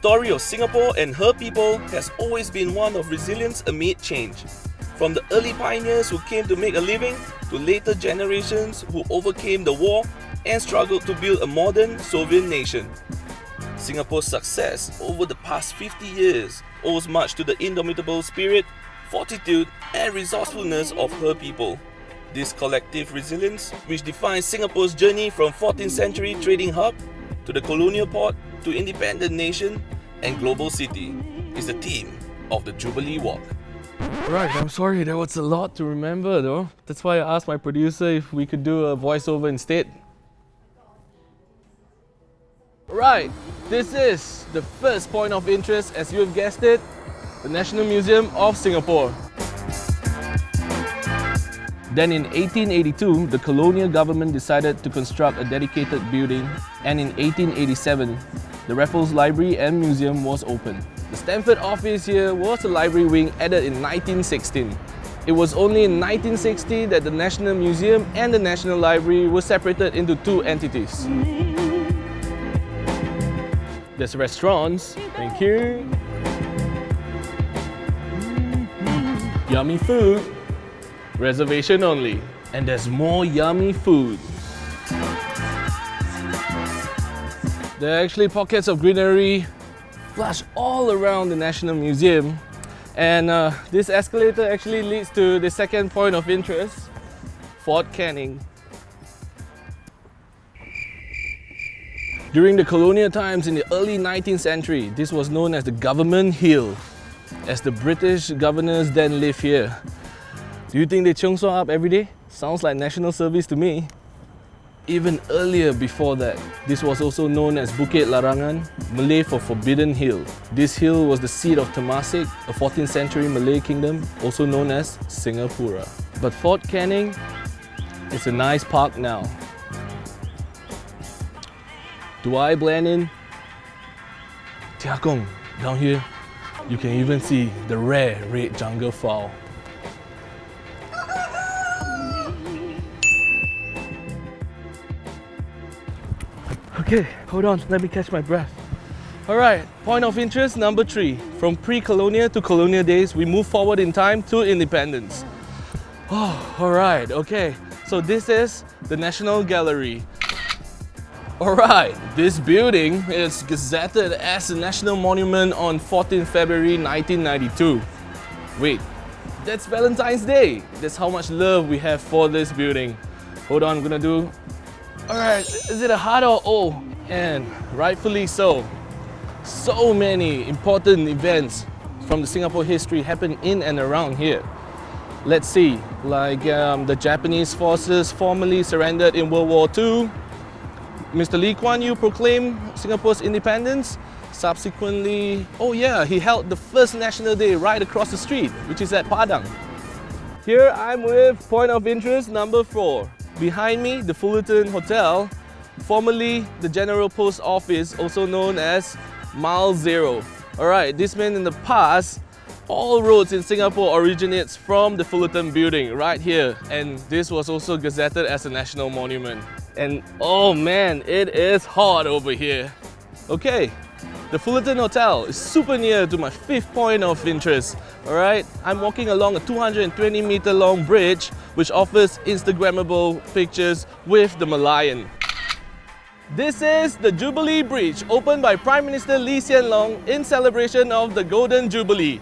story of Singapore and her people has always been one of resilience amid change. From the early pioneers who came to make a living to later generations who overcame the war and struggled to build a modern sovereign nation. Singapore's success over the past 50 years owes much to the indomitable spirit, fortitude and resourcefulness of her people. This collective resilience, which defines Singapore's journey from 14th century trading hub to the colonial port to independent nation and global city, is the theme of the Jubilee Walk. Right, I'm sorry, there was a lot to remember though. That's why I asked my producer if we could do a voiceover instead. Right, this is the first point of interest, as you have guessed it, the National Museum of Singapore. Then in 1882, the colonial government decided to construct a dedicated building, and in 1887, the Raffles Library and Museum was opened. The Stamford office here was a library wing added in 1916. It was only in 1960 that the National Museum and the National Library were separated into two entities. There's restaurants, thank you. Yummy food. Reservation only. And there's more yummy food. There are actually pockets of greenery flush all around the National Museum. And this escalator actually leads to the second point of interest, Fort Canning. During the colonial times in the early 19th century, this was known as the Government Hill, as the British governors then lived here. Do you think they chung swa up every day? Sounds like national service to me. Even earlier before that, this was also known as Bukit Larangan, Malay for Forbidden Hill. This hill was the seat of Temasek, a 14th century Malay kingdom, also known as Singapura. But Fort Canning is a nice park now. Do I blend in? Tia Kong, down here, you can even see the rare red jungle fowl. Okay, hold on, let me catch my breath. Alright, point of interest number 3. From pre-colonial to colonial days, we move forward in time to independence. Oh, alright, okay. So this is the National Gallery. Alright, this building is gazetted as a national monument on 14 February 1992. Wait, that's Valentine's Day. That's how much love we have for this building. Hold on, I'm gonna do... Alright, is it a heart or O? And rightfully so. So many important events from the Singapore history happen in and around here. Let's see, like the Japanese forces formally surrendered in World War II. Mr. Lee Kuan Yew proclaimed Singapore's independence. Subsequently, oh yeah, he held the first National Day right across the street, which is at Padang. Here I'm with point of interest number 4. Behind me, the Fullerton Hotel, formerly the General Post Office, also known as Mile Zero. Alright, this meant in the past, all roads in Singapore originates from the Fullerton building right here, and this was also gazetted as a national monument. And oh man, it is hot over here. Okay, the Fullerton Hotel is super near to my 5th point of interest. Alright, I'm walking along a 220 meter long bridge which offers Instagrammable pictures with the Malayan. This is the Jubilee Bridge, opened by Prime Minister Lee Hsien Loong in celebration of the Golden Jubilee.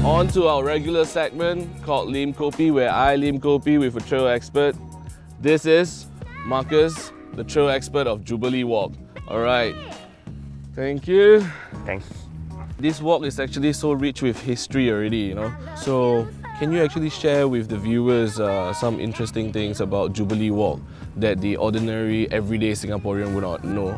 On to our regular segment called Lim Kopi, where I lim kopi with a trail expert. This is Marcus, the trail expert of Jubilee Walk. Alright, thank you. Thanks. This walk is actually so rich with history already, you know. So, can you actually share with the viewers some interesting things about Jubilee Walk that the ordinary, everyday Singaporean would not know?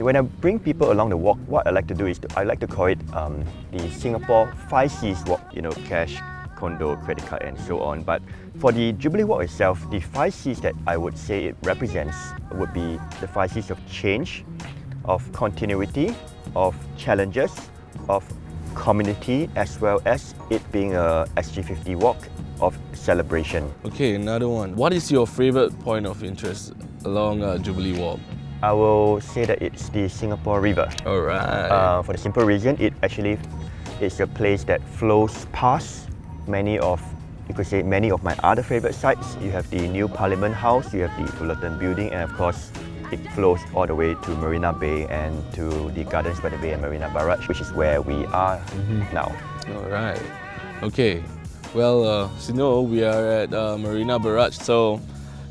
When I bring people along the walk, what I like to do is I like to call it the Singapore 5 C's walk. You know, cash, condo, credit card, and so on. But for the Jubilee Walk itself, the 5 C's that I would say it represents would be the 5 C's of change, of continuity, of challenges, of community, as well as it being a SG50 walk of celebration. Okay, another one. What is your favorite point of interest along Jubilee Walk? I will say that it's the Singapore River. Alright. For the simple reason, it's a place that flows past many of my other favorite sites. You have the new Parliament House, you have the Fullerton building, and of course, it flows all the way to Marina Bay and to the Gardens by the Bay and Marina Barrage, which is where we are now. Alright. Okay. Well, you know, we are at Marina Barrage, so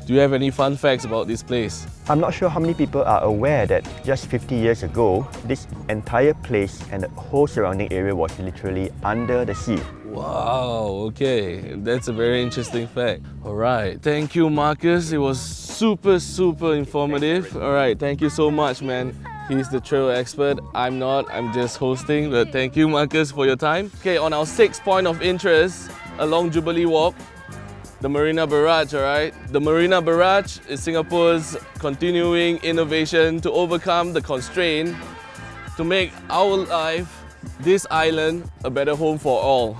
do you have any fun facts about this place? I'm not sure how many people are aware that just 50 years ago, this entire place and the whole surrounding area was literally under the sea. Wow, okay, that's a very interesting fact. Alright, thank you Marcus, it was super informative. Alright, thank you so much man. He's the trail expert, I'm not, I'm just hosting, but thank you Marcus for your time. Okay, on our 6th point of interest along Jubilee Walk, the Marina Barrage, alright? The Marina Barrage is Singapore's continuing innovation to overcome the constraint to make our life, this island, a better home for all.